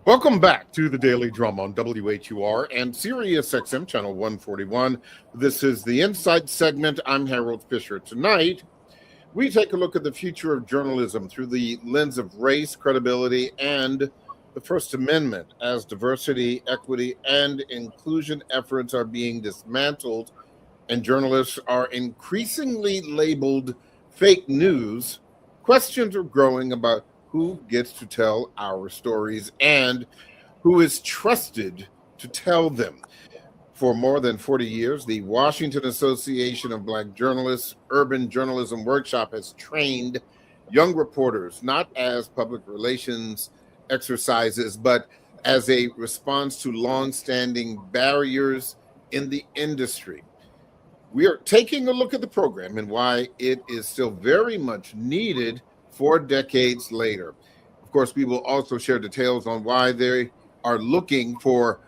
Welcome back to the Daily Drum on WHUR and Sirius XM Channel 141. This is the Insight segment. I'm Harold Fisher. Tonight, we take a look at the future of journalism through the lens of race, credibility, and the First Amendment as diversity, equity, and inclusion efforts are being dismantled and journalists are increasingly labeled fake news. Questions are growing about who gets to tell our stories and who is trusted to tell them. For more than 40 years, the Washington Association of Black Journalists Urban Journalism Workshop has trained young reporters not as public relations exercises, but as a response to longstanding barriers in the industry. We are taking a look at the program and why it is still very much needed 4 decades later. Of course, we will also share details on why they are looking for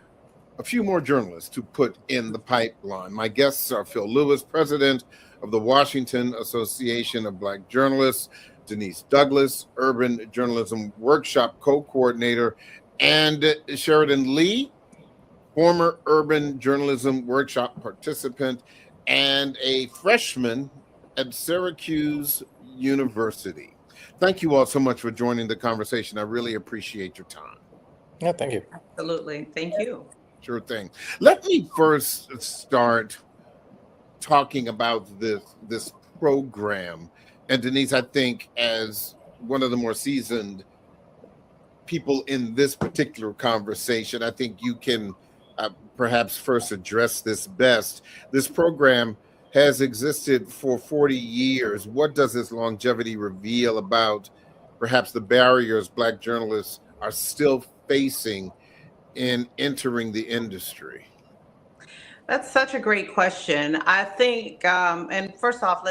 a few more journalists to put in the pipeline. My guests are Phil Lewis, president of the Washington Association of Black Journalists, Denise Douglas, Urban Journalism Workshop co-coordinator, and Sheridan Lee, former Urban Journalism Workshop participant and a freshman at Syracuse University. Thank you all so much for joining the conversation. I really appreciate your time. Yeah, thank you. Absolutely. Thank you. Sure thing. Let me first start talking about this program. And Denise, I think as one of the more seasoned people in this particular conversation, I think you can perhaps first address this best. This program has existed for 40 years. What does this longevity reveal about perhaps the barriers Black journalists are still facing in entering the industry? That's such a great question. I think, and first off,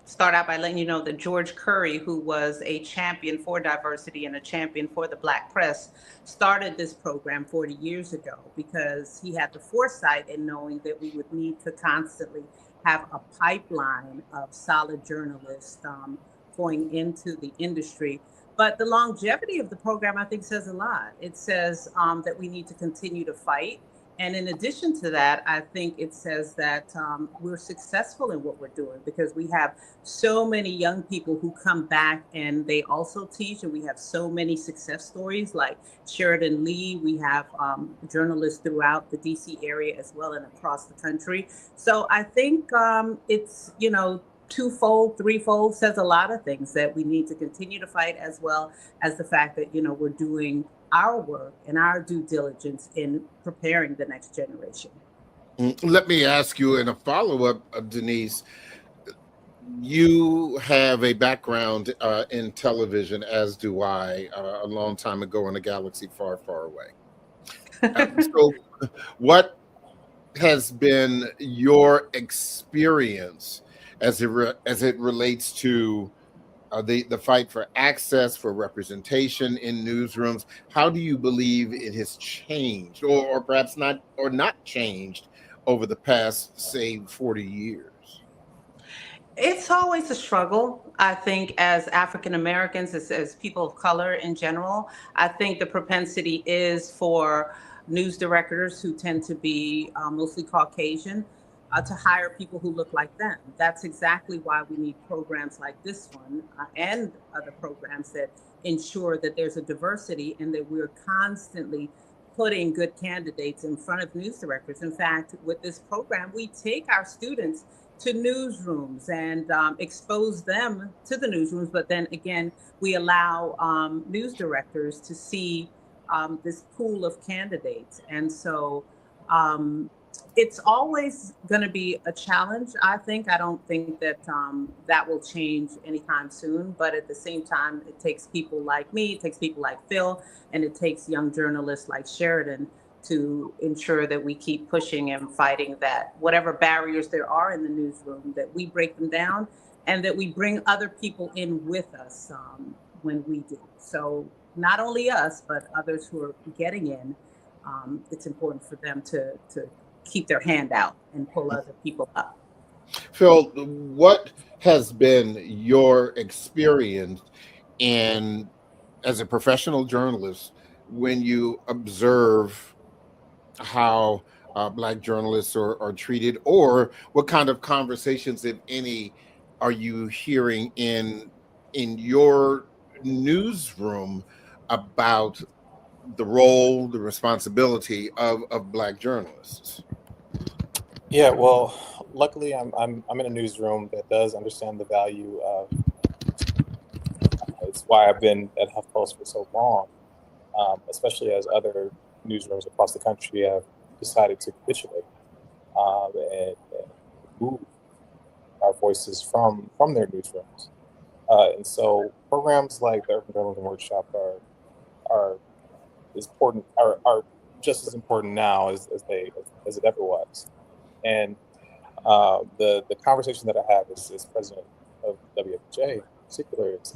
start out by letting you know that George Curry, who was a champion for diversity and a champion for the Black press, started this program 40 years ago because he had the foresight in knowing that we would need to constantly have a pipeline of solid journalists going into the industry. But the longevity of the program, I think, says a lot. It says that we need to continue to fight. And in addition to that, I think it says that we're successful in what we're doing because we have so many young people who come back and they also teach. And we have so many success stories like Sheridan Lee. We have journalists throughout the DC area as well and across the country. So I think it's, twofold, threefold, says a lot of things that we need to continue to fight, as well as the fact that, we're doing our work and our due diligence in preparing the next generation. Let me ask you in a follow-up, Denise, you have a background in television, as do I, a long time ago in a galaxy far, far away. So what has been your experience as it relates to the fight for access, for representation in newsrooms? How do you believe it has changed, or perhaps not changed over the past, say, 40 years? It's always a struggle, I think, as African Americans, as people of color in general. I think the propensity is for news directors who tend to be mostly Caucasian to hire people who look like them. That's exactly why we need programs like this one and other programs that ensure that there's a diversity and that we're constantly putting good candidates in front of news directors. In fact, with this program, we take our students to newsrooms and expose them to the newsrooms. But then again, we allow news directors to see this pool of candidates. And so it's always going to be a challenge, I think. I don't think that that will change anytime soon. But at the same time, it takes people like me, it takes people like Phil, and it takes young journalists like Sheridan to ensure that we keep pushing and fighting that whatever barriers there are in the newsroom, that we break them down and that we bring other people in with us when we do. So not only us, but others who are getting in, it's important for them to keep their hand out and pull other people up. Phil, what has been your experience as a professional journalist when you observe how Black journalists are treated, or what kind of conversations, if any, are you hearing in your newsroom about the role, the responsibility of Black journalists? Yeah, well, luckily I'm in a newsroom that does understand the value of. It's why I've been at HuffPost for so long, especially as other newsrooms across the country have decided to capitulate and move our voices from their newsrooms. And so programs like the Urban Journalism Workshop are are just as important now as it ever was. And the conversation that I have as president of WFJ in particular is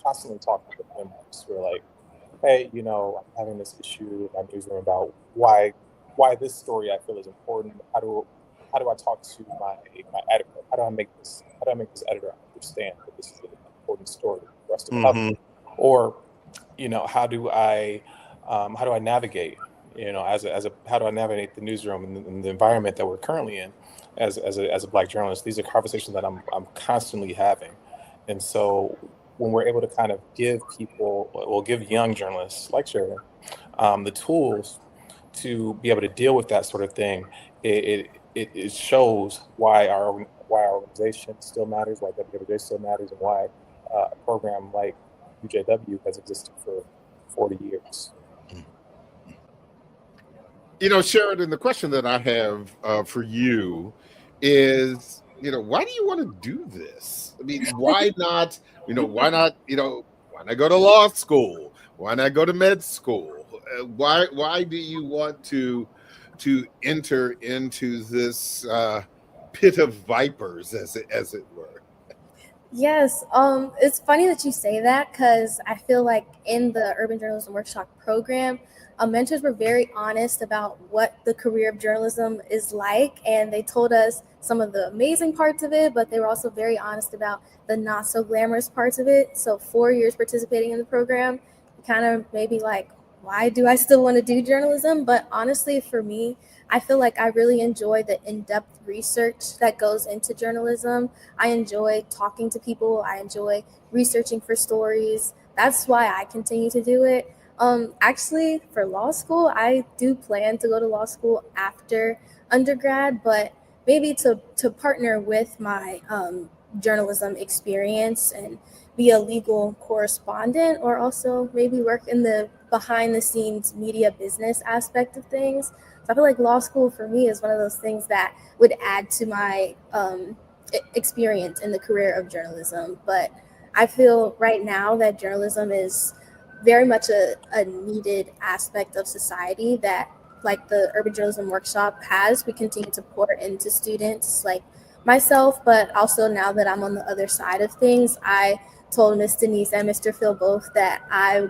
constantly talking with members who are like, hey, I'm having this issue in my newsroom about why this story I feel is important. How do I talk to my editor? How do I make this editor understand that this is an important story for us to cover? Mm-hmm. Or, how do I navigate, how do I navigate the newsroom and the environment that we're currently in as a Black journalist? These are conversations that I'm constantly having. And so when we're able to kind of give young journalists like Sheridan the tools to be able to deal with that sort of thing, it shows why our organization still matters, why WWJ still matters, and why a program like UJW has existed for 40 years. Sheridan, the question that I have for you is, why do you want to do this? I mean, why not, why not go to law school? Why not go to med school? Why do you want to enter into this pit of vipers, as it were? Yes, it's funny that you say that, because I feel like in the Urban Journalism Workshop program, mentors were very honest about what the career of journalism is like, and they told us some of the amazing parts of it, but they were also very honest about the not so glamorous parts of it. So 4 years participating in the program, kind of maybe like, why do I still want to do journalism? But honestly, for me, I feel like I really enjoy the in-depth research that goes into journalism. I enjoy talking to people. I enjoy researching for stories. That's why I continue to do it. Actually, for law school, I do plan to go to law school after undergrad, but maybe to partner with my journalism experience and be a legal correspondent, or also maybe work in the behind the scenes media business aspect of things. So I feel like law school for me is one of those things that would add to my experience in the career of journalism. But I feel right now that journalism is very much a needed aspect of society that, like the Urban Journalism Workshop has, we continue to pour into students like myself, but also now that I'm on the other side of things, I told Miss Denise and Mr. Phil both that I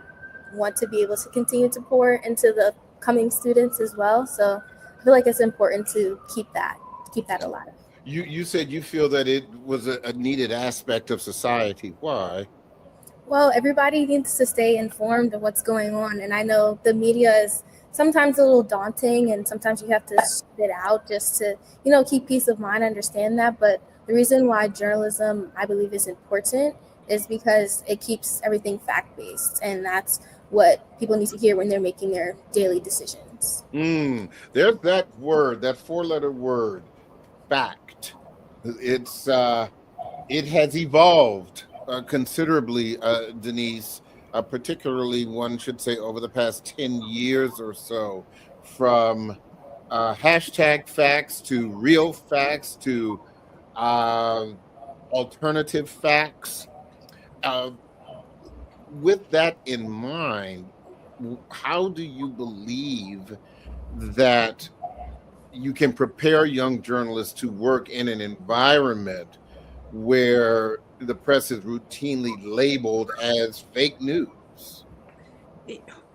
want to be able to continue to pour into the coming students as well. So I feel like it's important to keep that alive. You said you feel that it was a needed aspect of society. Why? Well, everybody needs to stay informed of what's going on. And I know the media is sometimes a little daunting, and sometimes you have to spit out just to, keep peace of mind, understand that. But the reason why journalism, I believe, is important is because it keeps everything fact-based. And that's what people need to hear when they're making their daily decisions. There's that word, that four-letter word, fact. It has evolved considerably, Denise, particularly one should say over the past 10 years or so, from hashtag facts to real facts to alternative facts. With that in mind, how do you believe that you can prepare young journalists to work in an environment where the press is routinely labeled as fake news?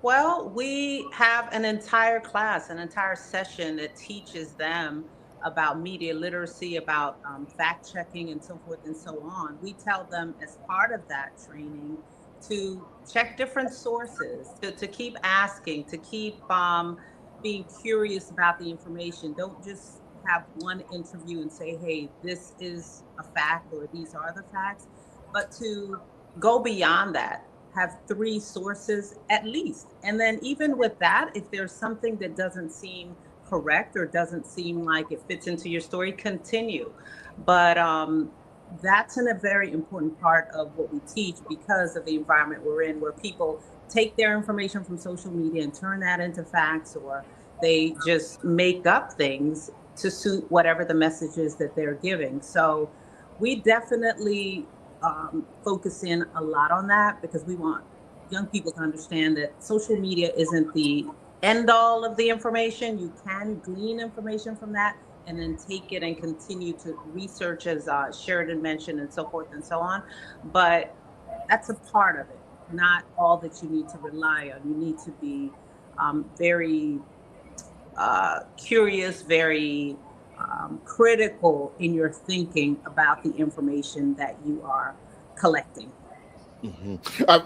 Well, we have an entire class, an entire session that teaches them about media literacy, about fact checking, and so forth and so on. We tell them as part of that training to check different sources, to keep asking, to keep being curious about the information. Don't just have one interview and say, hey, this is a fact or these are the facts, but to go beyond that, have three sources at least. And then even with that, if there's something that doesn't seem correct or doesn't seem like it fits into your story, continue. But that's a very important part of what we teach because of the environment we're in, where people take their information from social media and turn that into facts, or they just make up things to suit whatever the message is that they're giving. So we definitely focus in a lot on that because we want young people to understand that social media isn't the end all of the information. You can glean information from that and then take it and continue to research, as Sheridan mentioned, and so forth and so on. But that's a part of it, not all that you need to rely on. You need to be very curious, very critical in your thinking about the information that you are collecting.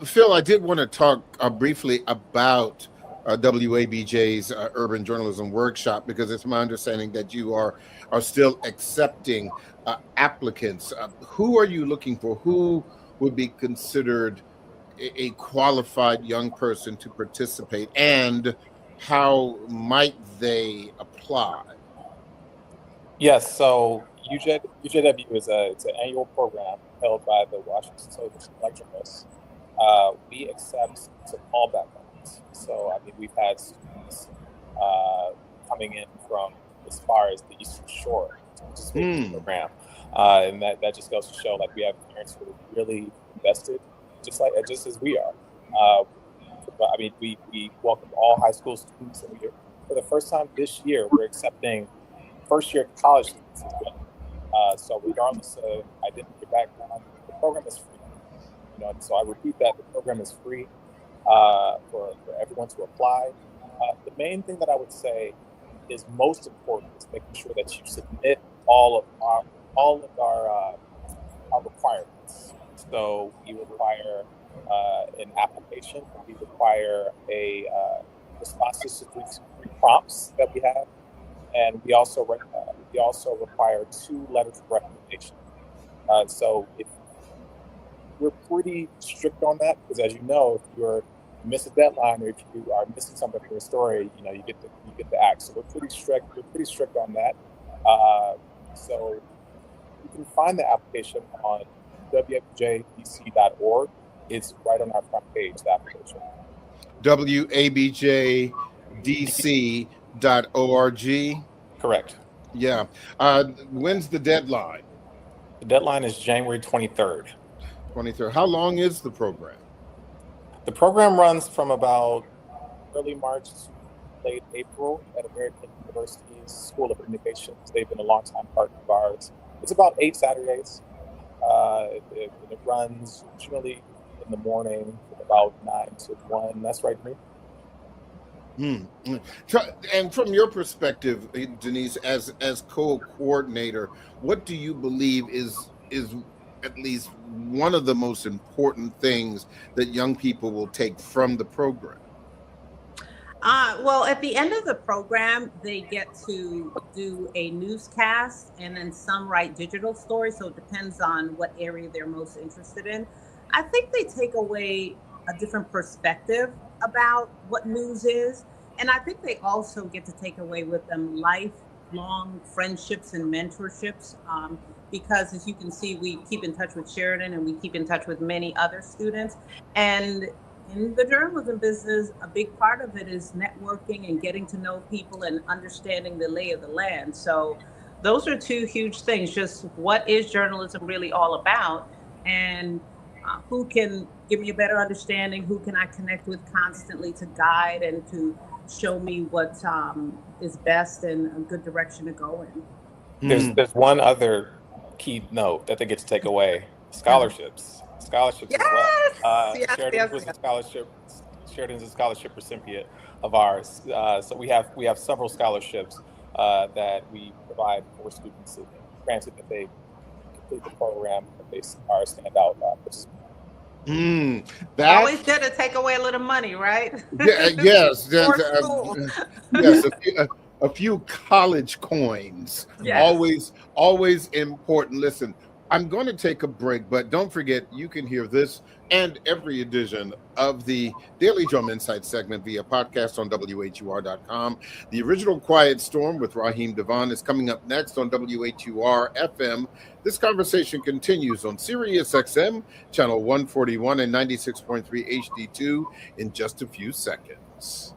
Phil, I did want to talk briefly about WABJ's Urban Journalism Workshop, because it's my understanding that you are still accepting applicants. Who are you looking for? Who would be considered a qualified young person to participate, and how might they apply? Yes, so UJW is it's an annual program held by the Washington Association of Black Journalists. We accept all backgrounds. So, I mean, we've had students coming in from as far as the Eastern Shore to participate in the program. And that just goes to show, like, we have parents who are really invested, just as we are. I mean, we welcome all high school students, and for the first time this year, we're accepting first-year college students as well. So regardless of identity background, the program is free. So I repeat that the program is free for everyone to apply. The main thing that I would say is most important is making sure that you submit all of our requirements. So we require an application. We require a responses to three prompts that we have, and we also require 2 letters of recommendation. So we're pretty strict on that, because, as you know, if you miss a deadline or if you are missing something from your story, you get the axe. So we're pretty strict on that. So you can find the application on whjdc.org. It's right on our front page, the application. whjdc.org. Correct. Yeah. When's the deadline? The deadline is January 23rd. 23rd. How long is the program? The program runs from about early March to late April at American University's School of Communications. They've been a longtime partner of ours. It's about 8 Saturdays. It runs generally in the morning from about 9 to 1. That's right, Green? And from your perspective, Denise, as co-coordinator, what do you believe is at least one of the most important things that young people will take from the program? Well, at the end of the program, they get to do a newscast, and then some write digital stories. So it depends on what area they're most interested in. I think they take away a different perspective about what news is. And I think they also get to take away with them lifelong friendships and mentorships. Because, as you can see, we keep in touch with Sheridan and we keep in touch with many other students. And in the journalism business, a big part of it is networking and getting to know people and understanding the lay of the land. So those are 2 huge things. Just what is journalism really all about, and who can give me a better understanding, who can I connect with constantly to guide and to show me what is best and a good direction to go in. There's one other key note that they get to take away: scholarships. Scholarships as well. Sheridan's a scholarship recipient of ours. So we have several scholarships that we provide for students, granted that they complete the program, that they are standout participants. That Always good to take away a little money, right? yes, For school. yes, a few college coins. Yes. Always important. Listen, I'm going to take a break, but don't forget you can hear this and every edition of the Daily Drum Insight segment via podcast on WHUR.com. The original Quiet Storm with Raheem Devon is coming up next on WHUR-FM. This conversation continues on Sirius XM, channel 141 and 96.3 HD2 in just a few seconds.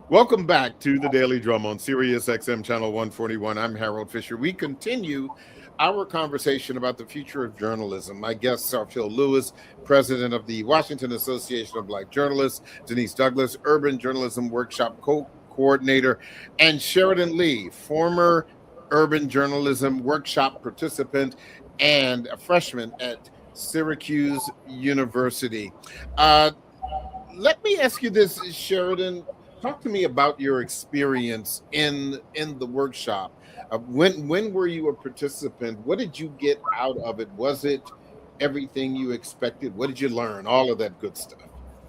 Welcome back to the Daily Drum on Sirius XM channel 141. I'm Harold Fisher. We continue our conversation about the future of journalism. My guests are Phil Lewis, president of the Washington Association of Black Journalists, Denise Douglas, urban journalism workshop coordinator, and Sheridan Lee, former urban journalism workshop participant and a freshman at Syracuse University. Let me ask you this, Sheridan. Talk to me about your experience in the workshop. When were you a participant? What did you get out of it? Was it everything you expected? What did you learn? All of that good stuff.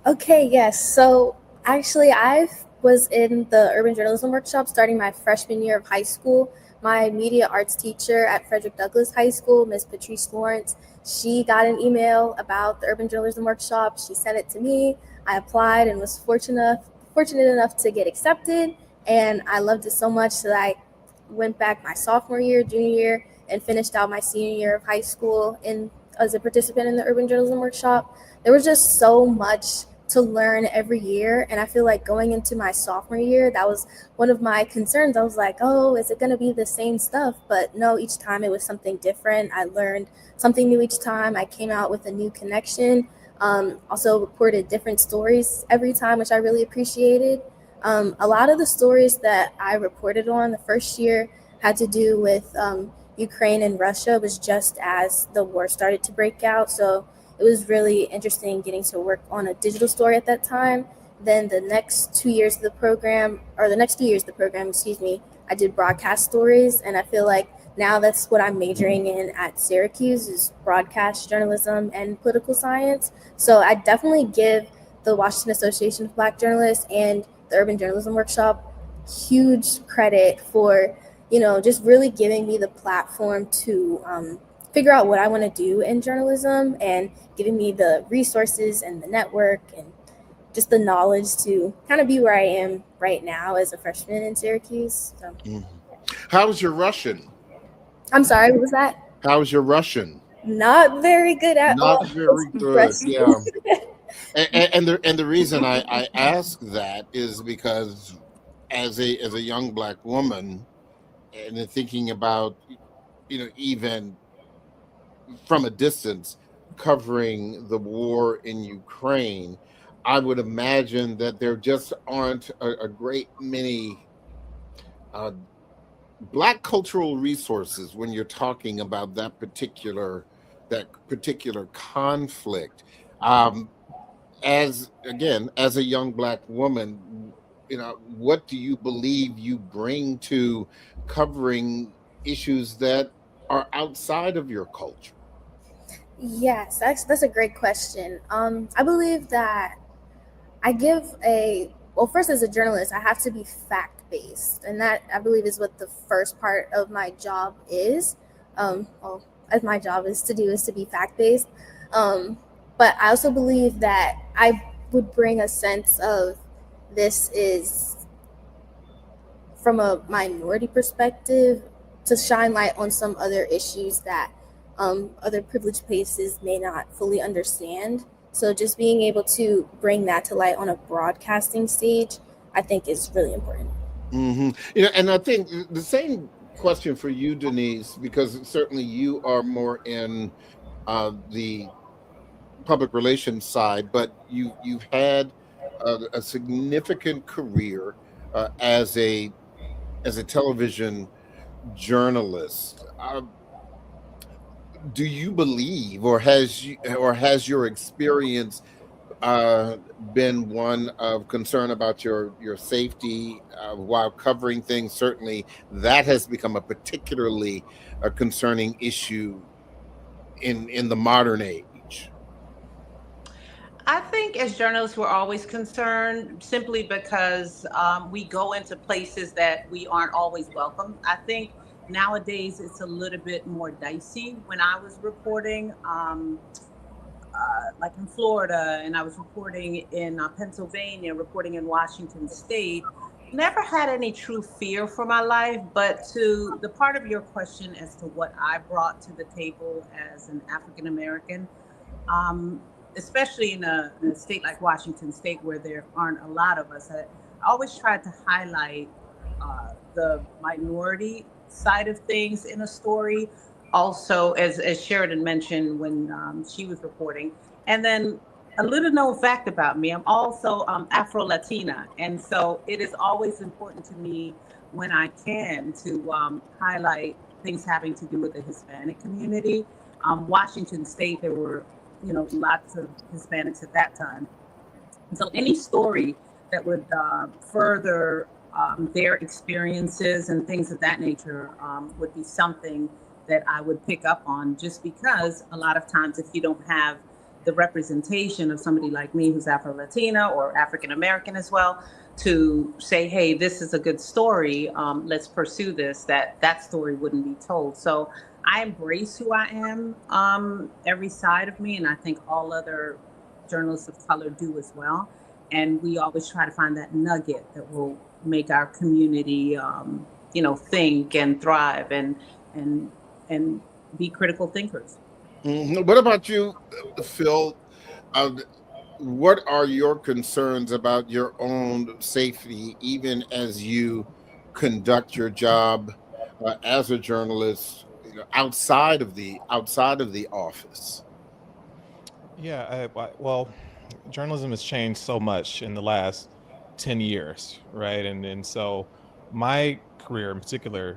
Okay, yes. So actually, I was in the urban journalism workshop starting my freshman year of high school. My media arts teacher at Frederick Douglass High School, Ms. Patrice Lawrence, she got an email about the urban journalism workshop. She sent it to me. I applied and was fortunate enough to get accepted, and I loved it so much that I went back my sophomore year, junior year, and finished out my senior year of high school as a participant in the urban journalism workshop. There was just so much to learn every year, and I feel like going into my sophomore year, that was one of my concerns. I was like, oh, is it going to be the same stuff? But no, each time it was something different. I learned something new each time. I came out with a new connection. Also reported different stories every time, which I really appreciated. A lot of the stories that I reported on the first year had to do with Ukraine and Russia. It was just as the war started to break out. So it was really interesting getting to work on a digital story at that time. Then the next 2 years of the program, I did broadcast stories. And I feel like now that's what I'm majoring in at Syracuse is broadcast journalism and political science. So I definitely give the Washington Association of Black Journalists and the Urban Journalism Workshop huge credit for, just really giving me the platform to figure out what I want to do in journalism and giving me the resources and the network and just the knowledge to kind of be where I am right now as a freshman in Syracuse. So. How's your Russian? I'm sorry, what was that? How's your Russian? Not very good at all. Not very good, yeah. And the reason I ask that is because as a young Black woman, and then thinking about, even from a distance, covering the war in Ukraine, I would imagine that there just aren't a great many Black cultural resources when you're talking about that particular conflict. As a young Black woman, what do you believe you bring to covering issues that are outside of your culture? Yes, that's a great question. I believe that first as a journalist, I have to be fact-based, and that I believe is what the first part of my job is. As my job is to be fact-based. But I also believe that I would bring a sense of this is from a minority perspective to shine light on some other issues that other privileged places may not fully understand. So just being able to bring that to light on a broadcasting stage, I think is really important. Mm-hmm. And I think the same question for you, Denise, because certainly you are more in the public relations side, but you've had a significant career as a television journalist. Do you believe, or has your experience been one of concern about your safety while covering things? Certainly, that has become a particularly concerning issue in the modern age? I think as journalists, we're always concerned simply because we go into places that we aren't always welcome. I think nowadays it's a little bit more dicey. When I was reporting, like in Florida, and I was reporting in Pennsylvania, reporting in Washington State, never had any true fear for my life. But to the part of your question as to what I brought to the table as an African American, um, especially in a state like Washington State where there aren't a lot of us, I always tried to highlight the minority side of things in a story. Also, as Sheridan mentioned when she was reporting, and then a little known fact about me, I'm also Afro Latina, and so it is always important to me when I can to highlight things having to do with the Hispanic community. Washington State, there were lots of Hispanics at that time. So any story that would further their experiences and things of that nature would be something that I would pick up on, just because a lot of times if you don't have the representation of somebody like me who's Afro-Latina or African-American as well, to say, hey, this is a good story, let's pursue this, that story wouldn't be told. So I embrace who I am, every side of me, and I think all other journalists of color do as well. And we always try to find that nugget that will make our community, think and thrive and be critical thinkers. What about you, Phil? Uh, what are your concerns about your own safety, even as you conduct your job as a journalist, outside of the office? Yeah, well, journalism has changed so much in the last 10 years, right? And so my career in particular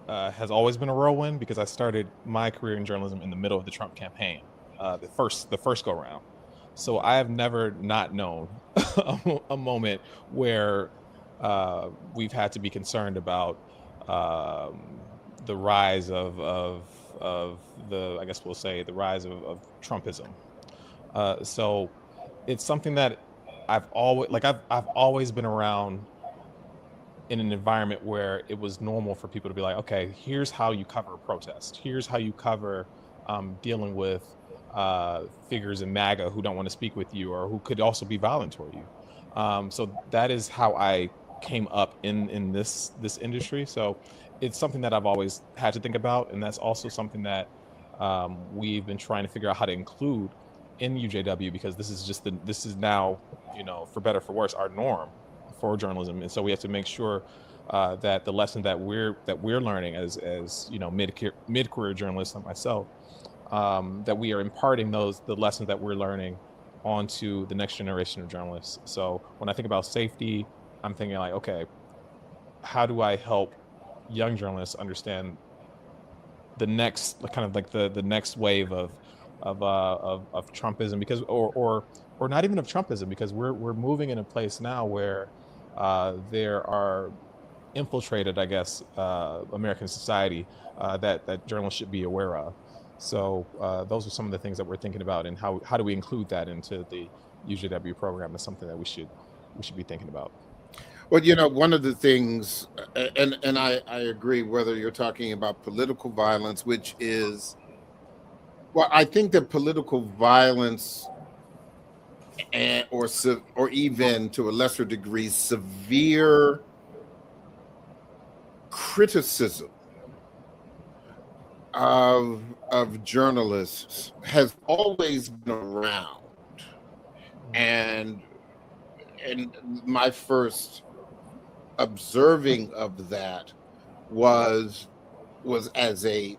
has always been a whirlwind, because I started my career in journalism in the middle of the Trump campaign, the first go round. So I have never not known a moment where we've had to be concerned about the rise of the, I guess we'll say, the rise of Trumpism. So it's something that I've always been around in an environment where it was normal for people to be like, okay, here's how you cover a protest. Here's how you cover dealing with figures in MAGA who don't want to speak with you or who could also be violent toward you. So that is how I came up in this industry. So it's something that I've always had to think about, and that's also something that we've been trying to figure out how to include in UJW, because this is now, for better or for worse, our norm for journalism. And so we have to make sure that the lesson that we're learning as mid-career journalists like myself, that we are imparting the lessons that we're learning onto the next generation of journalists. So when I think about safety, I'm thinking like, okay, how do I help young journalists understand the next kind of like the next wave of Trumpism, because or not even of Trumpism, because we're moving in a place now where there are infiltrated, I guess, American society that journalists should be aware of. So those are some of the things that we're thinking about, and how do we include that into the UJW program is something that we should be thinking about. Well, one of the things, and I agree, whether you're talking about political violence, which is, well, I think that political violence or even to a lesser degree, severe criticism of journalists has always been around. And my first observing of that was as a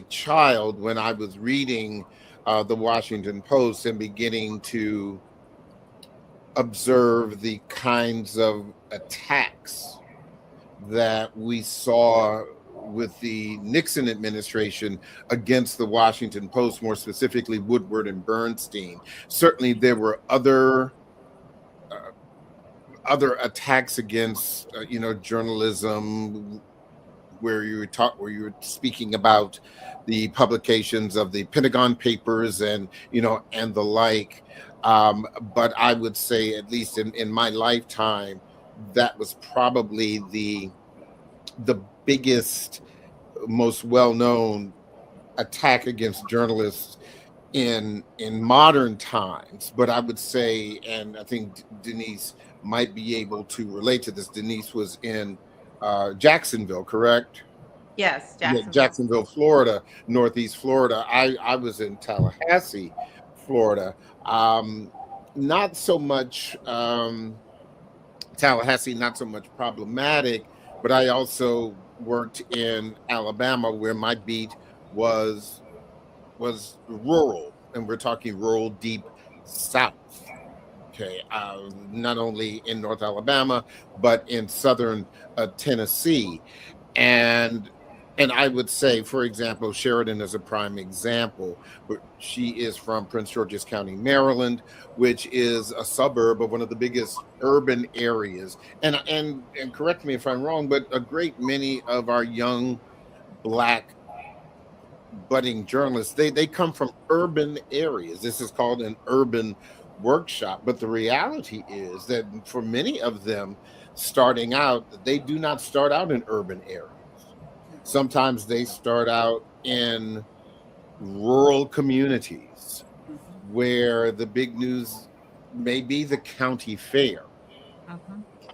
child, when I was reading the Washington Post and beginning to observe the kinds of attacks that we saw with the Nixon administration against the Washington Post, more specifically Woodward and Bernstein. Certainly there were other attacks against journalism, where you were speaking about the publications of the Pentagon Papers and and the like. But I would say, at least in my lifetime, that was probably the biggest, most well-known attack against journalists in modern times. But I would say, and I think Denise might be able to relate to this. Denise was in Jacksonville, correct? Yes, Yeah, Jacksonville. Jacksonville, Florida, Northeast Florida. I was in Tallahassee, Florida. Not so much Tallahassee, not so much problematic, but I also worked in Alabama, where my beat was rural, and we're talking rural deep south. Okay, not only in North Alabama, but in southern Tennessee, and I would say, for example, Sheridan is a prime example. But she is from Prince George's County, Maryland, which is a suburb of one of the biggest urban areas. And correct me if I'm wrong, but a great many of our young Black budding journalists, they come from urban areas. This is called an urban workshop. But the reality is that for many of them, starting out, they do not start out in urban areas. Sometimes they start out in rural communities where the big news may be the county fair.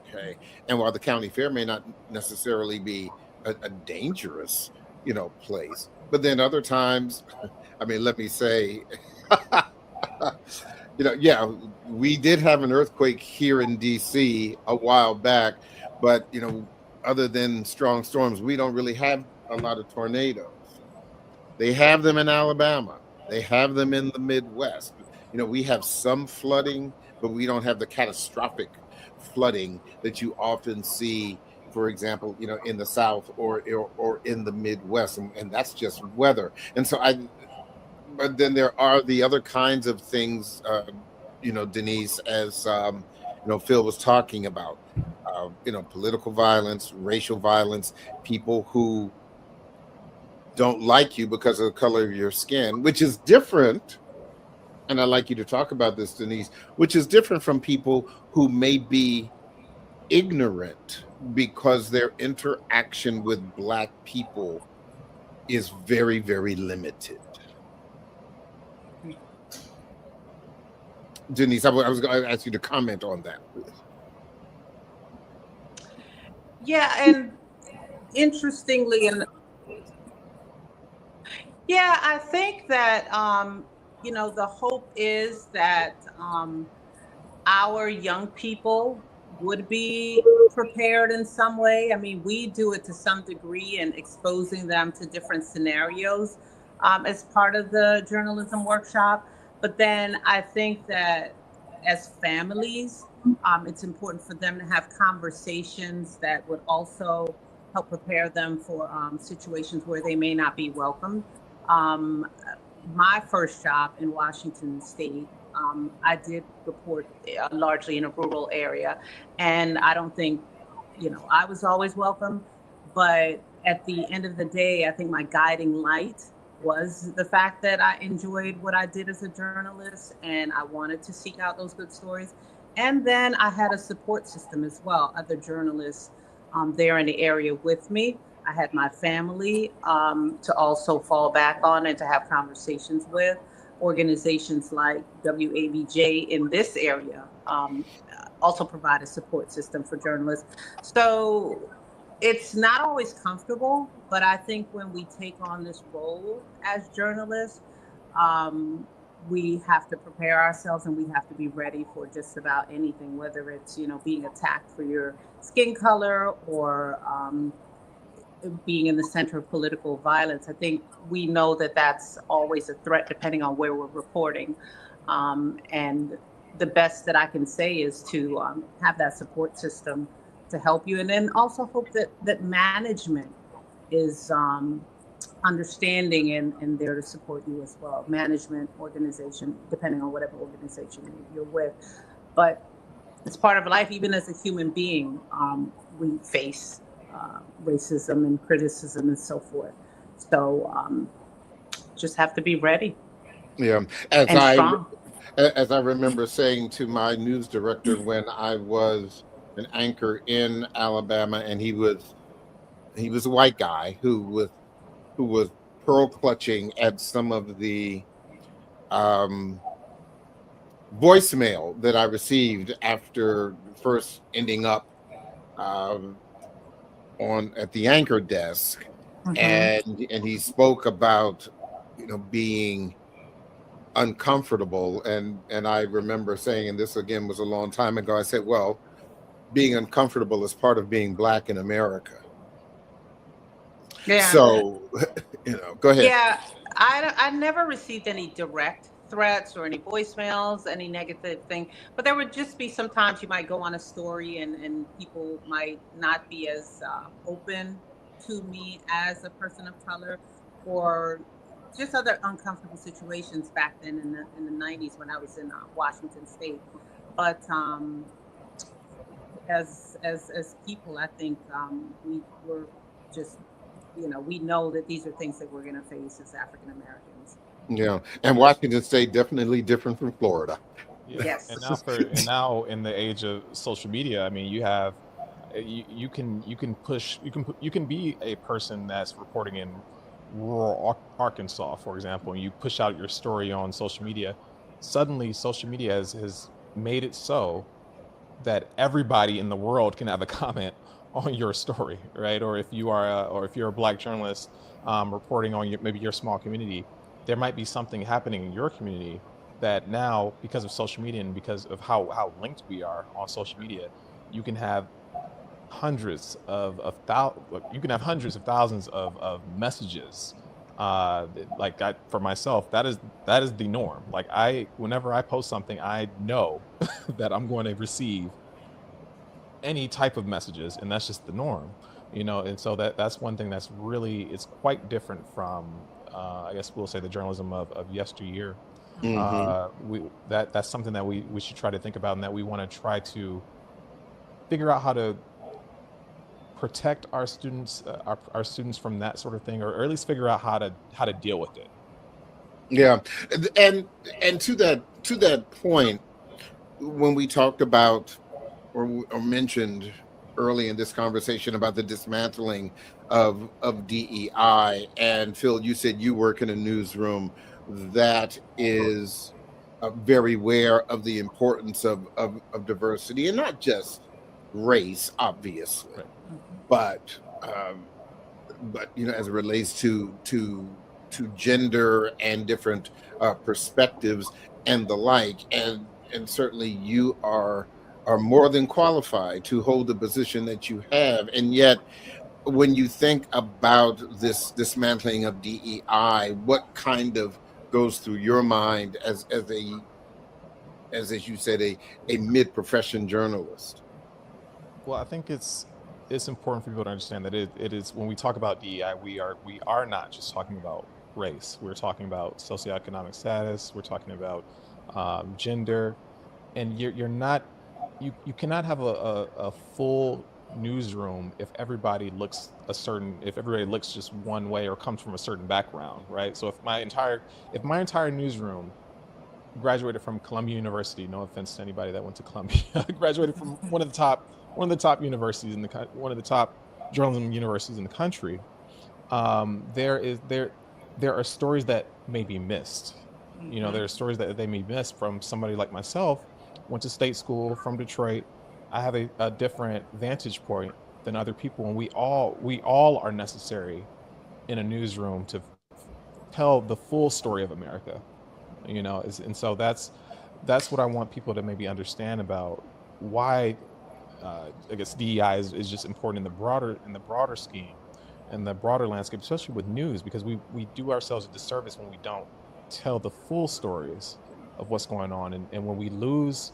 Okay. And while the county fair may not necessarily be a dangerous, place, but then other times, I mean, let me say, yeah, we did have an earthquake here in DC a while back, but other than strong storms, we don't really have a lot of tornadoes. They have them in Alabama. They have them in the Midwest. We have some flooding, but we don't have the catastrophic flooding that you often see, for example, in the South or in the Midwest, and that's just weather. And so but then there are the other kinds of things, Denise, as Phil was talking about. Political violence, racial violence, people who don't like you because of the color of your skin, which is different. And I'd like you to talk about this, Denise, which is different from people who may be ignorant because their interaction with Black people is very, very limited. Denise, I was going to ask you to comment on that. Yeah, and interestingly, I think that the hope is that our young people would be prepared in some way. I mean, we do it to some degree in exposing them to different scenarios as part of the journalism workshop. But then I think that as families, it's important for them to have conversations that would also help prepare them for situations where they may not be welcomed. My first job in Washington State, I did report largely in a rural area, and I don't think, I was always welcome. But at the end of the day, I think my guiding light was the fact that I enjoyed what I did as a journalist, and I wanted to seek out those good stories. And then I had a support system as well, other journalists there in the area with me. I had my family to also fall back on and to have conversations with. Organizations like WABJ in this area also provide a support system for journalists. So it's not always comfortable, but I think when we take on this role as journalists, we have to prepare ourselves, and we have to be ready for just about anything, whether it's, being attacked for your skin color or being in the center of political violence. I think we know that that's always a threat depending on where we're reporting. And the best that I can say is to have that support system to help you. And then also hope that management is understanding and there to support you as well. Management, organization, depending on whatever organization you're with. But it's part of life. Even as a human being, we face racism and criticism and so forth. So just have to be ready Yeah, as and I strong. as I remember saying to my news director when I was an anchor in Alabama, and he was a white guy who was pearl clutching at some of the um, voicemail that I received after first ending up um, on at the anchor desk, Mhm. and he spoke about being uncomfortable, and I remember saying, and this again was a long time ago, I said, well, being uncomfortable is part of being black in America. Yeah. So go ahead. Yeah, I never received any direct threats or any voicemails, any negative thing. But there would just be sometimes you might go on a story and people might not be as open to me as a person of color, or just other uncomfortable situations back then in the 90s when I was in Washington State. But as people, I think we were just we know that these are things that we're going to face as African Americans. Yeah, and Washington State definitely different from Florida. Yeah, Yes. and now in the age of social media, I mean, you have you can be a person that's reporting in rural Arkansas, for example, and you push out your story on social media. Suddenly, social media has made it so that everybody in the world can have a comment on your story, right? Or if you're a black journalist reporting on maybe your small community, there might be something happening in your community that now, because of social media and because of how linked we are on social media, you can have you can have hundreds of thousands of messages. For myself, that is the norm. Like whenever I post something, I know that I'm going to receive any type of messages, and that's just the norm, and so that's one thing that's really, it's quite different from I guess we'll say the journalism of yesteryear. Hmm. That's something that we should try to think about, and that we want to try to figure out how to protect our students, our students from that sort of thing, or at least figure out how to deal with it. Yeah, and to that point, when we talked about or mentioned early in this conversation about the dismantling of DEI, and Phil, you said you work in a newsroom that is very aware of the importance of diversity, and not just race, obviously, Right. but as it relates to gender and different perspectives and the like, and certainly you are more than qualified to hold the position that you have. And yet, when you think about this dismantling of DEI, what kind of goes through your mind as you said, a mid-profession journalist? Well, I think it's important for people to understand that it is, when we talk about DEI, we are not just talking about race. We're talking about socioeconomic status. We're talking about gender, and you're not, you cannot have a full newsroom if everybody looks just one way or comes from a certain background, right? So if my entire newsroom graduated from Columbia University, no offense to anybody that went to Columbia, graduated from one of the top universities one of the top journalism universities in the country, there are stories that may be missed. There are stories that they may miss from somebody like myself. Went to state school from Detroit. I have a different vantage point than other people, and we all are necessary in a newsroom to tell the full story of America. And so that's what I want people to maybe understand about why I guess DEI is just important in the broader scheme and the broader landscape, especially with news, because we do ourselves a disservice when we don't tell the full stories of what's going on, and when we lose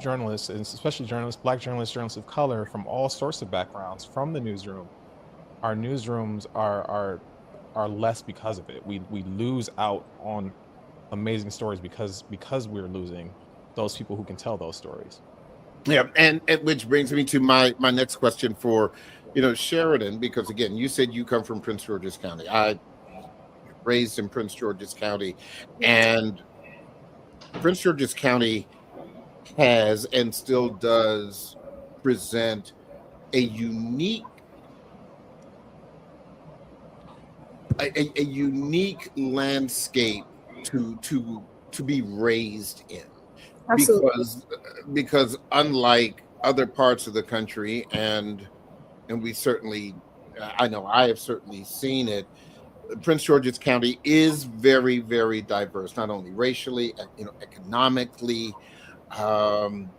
journalists, and especially black journalists of color from all sorts of backgrounds from the newsroom, our newsrooms are less because of it. We lose out on amazing stories because we're losing those people who can tell those stories. Yeah, and which brings me to my next question for, Sheridan, because again, you said you come from Prince George's County. I raised in Prince George's County, and Prince George's County has and still does present a unique a unique landscape to be raised in, Absolutely. because unlike other parts of the country, and we certainly, I know I have certainly seen it, Prince George's County is very, very diverse, not only racially, economically, um,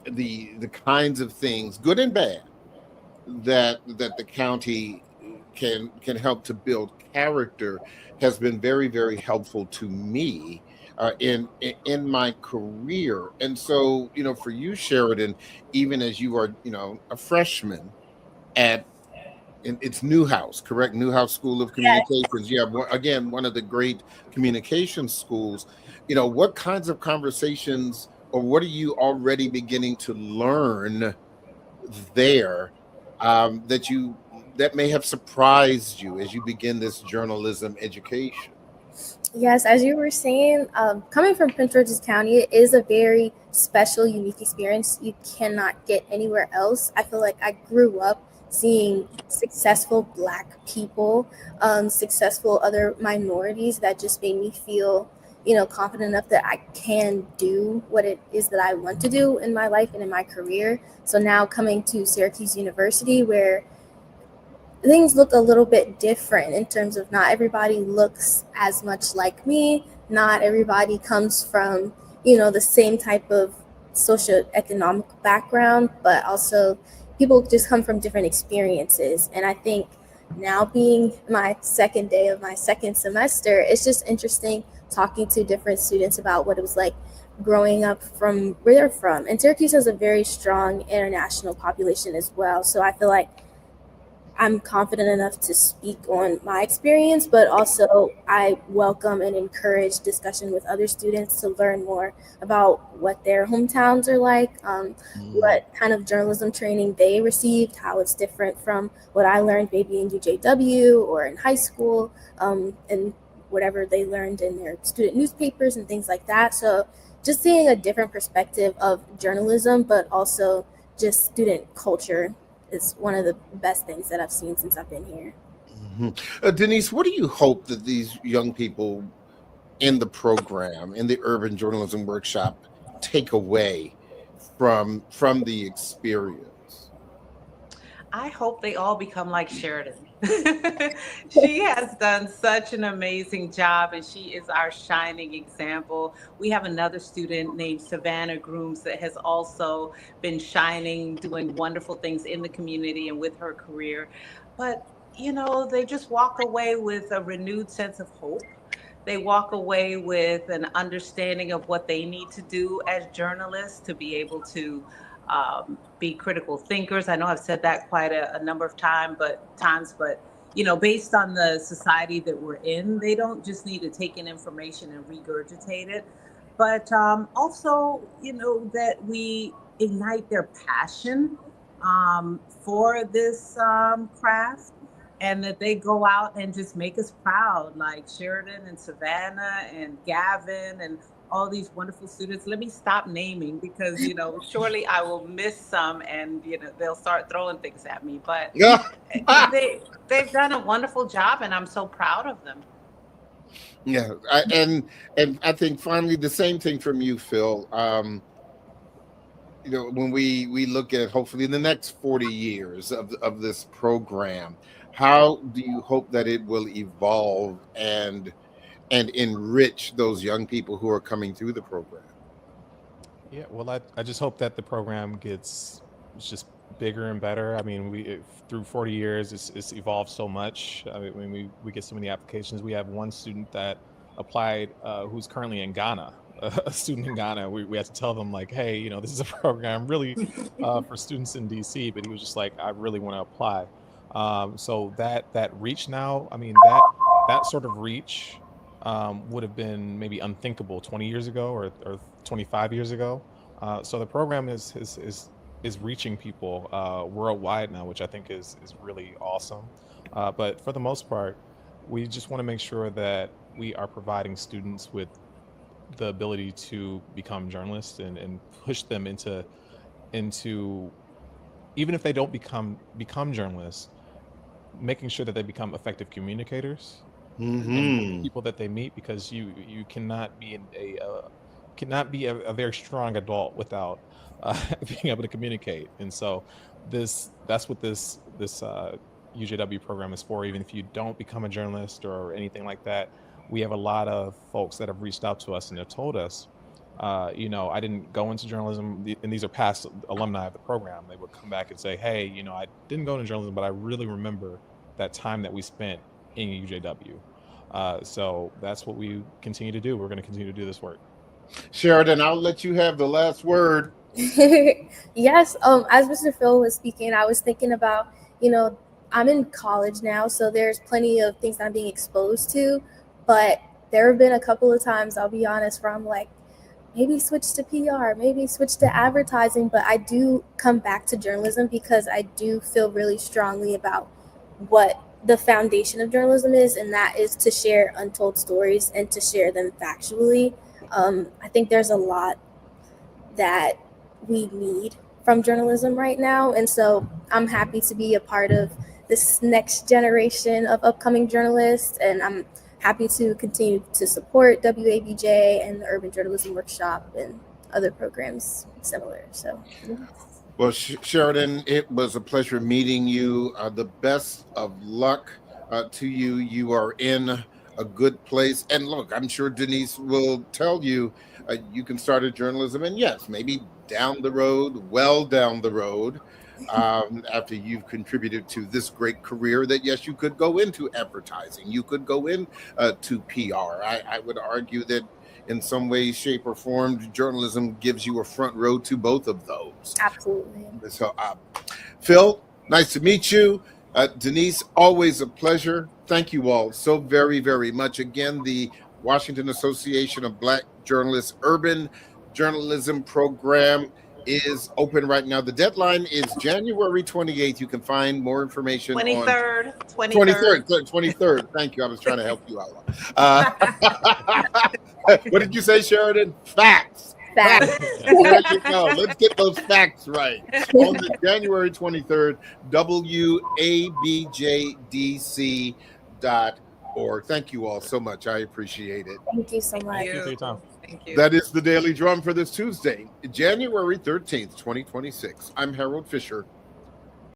the kinds of things, good and bad, that the county can help to build character has been very, very helpful to me in my career. And so, for you, Sheridan, even as you are, a freshman at it's Newhouse, correct? Newhouse School of Communications. Yeah, again, one of the great communication schools. What kinds of conversations, or what are you already beginning to learn there, that may have surprised you as you begin this journalism education? Yes, as you were saying, coming from Prince George's County, it is a very special, unique experience you cannot get anywhere else. I feel like I grew up seeing successful Black people, successful other minorities that just made me feel, confident enough that I can do what it is that I want to do in my life and in my career. So now coming to Syracuse University, where things look a little bit different in terms of not everybody looks as much like me. Not everybody comes from, the same type of socioeconomic background, but also people just come from different experiences. And I think now being my second day of my second semester, it's just interesting talking to different students about what it was like growing up from where they're from. And Syracuse has a very strong international population as well. So I feel like I'm confident enough to speak on my experience, but also I welcome and encourage discussion with other students to learn more about what their hometowns are like, what kind of journalism training they received, how it's different from what I learned maybe in UJW or in high school, and whatever they learned in their student newspapers and things like that. So just seeing a different perspective of journalism, but also just student culture is one of the best things that I've seen since I've been here. Denise, what do you hope that these young people in the program, in the urban journalism workshop, take away from the experience? I hope they all become like Sheridan. She has done such an amazing job, and she is our shining example. We have another student named Savannah Grooms that has also been shining, doing wonderful things in the community and with her career. But, they just walk away with a renewed sense of hope. They walk away with an understanding of what they need to do as journalists to be able to be critical thinkers. I know I've said that quite a number of times, but based on the society that we're in, they don't just need to take in information and regurgitate it, but also, that we ignite their passion for this craft, and that they go out and just make us proud, like Sheridan and Savannah and Gavin and all these wonderful students. Let me stop naming because, surely I will miss some, and, they'll start throwing things at me. But they've done a wonderful job, and I'm so proud of them. Yeah. And I think finally the same thing from you, Phil. When we look at hopefully the next 40 years of this program, how do you hope that it will evolve and enrich those young people who are coming through the program? Yeah, well, I just hope that the program gets just bigger and better. I mean, through 40 years, it's evolved so much. I mean, when we get so many applications. We have one student that applied who's currently in Ghana, a student in Ghana. We had to tell them, like, hey, this is a program really for students in DC, but he was just like, I really want to apply. So that reach now, I mean, that sort of reach would have been maybe unthinkable 20 years ago or 25 years ago. So the program is reaching people worldwide now, which I think is really awesome. But for the most part, we just want to make sure that we are providing students with the ability to become journalists and push them into even if they don't become journalists, making sure that they become effective communicators and people that they meet, because you cannot be a very strong adult without being able to communicate. And so that's what this UJW program is for. Even if you don't become a journalist or anything like that, we have a lot of folks that have reached out to us and have told us, I didn't go into journalism, and these are past alumni of the program. They would come back and say, hey, I didn't go into journalism, but I really remember that time that we spent in UJW. So that's what we continue to do. We're going to continue to do this work. Sheridan, I'll let you have the last word. Yes. As Mr. Phil was speaking, I was thinking about, I'm in college now, so there's plenty of things that I'm being exposed to, but there have been a couple of times, I'll be honest, where I'm like, maybe switch to PR, maybe switch to advertising, but I do come back to journalism because I do feel really strongly about what the foundation of journalism is, and that is to share untold stories and to share them factually. I think there's a lot that we need from journalism right now, and so I'm happy to be a part of this next generation of upcoming journalists, and I'm happy to continue to support WABJ and the Urban Journalism Workshop and other programs similar. So, yes. Well, Sheridan, it was a pleasure meeting you. The best of luck to you. You are in a good place. And look, I'm sure Denise will tell you, you can start a journalism, and yes, maybe down the road, well down the road, after you've contributed to this great career, that yes, you could go into advertising, you could go in to PR. I would argue that in some way, shape, or form, journalism gives you a front row to both of those. Absolutely. So, Phil, nice to meet you. Denise, always a pleasure. Thank you all so very, very much. Again, the Washington Association of Black Journalists Urban Journalism Program is open right now. The deadline is January 28th. You can find more information 23rd. 23rd. Thank you. I was trying to help you out. What did you say, Sheridan? Facts. There you go. Let's get those facts right. On the January 23rd, WABJDC.org. Thank you all so much. I appreciate it. Thank you so much. Thank you for your time. Thank you. That is the Daily Drum for this Tuesday, January 13th, 2026. I'm Harold Fisher.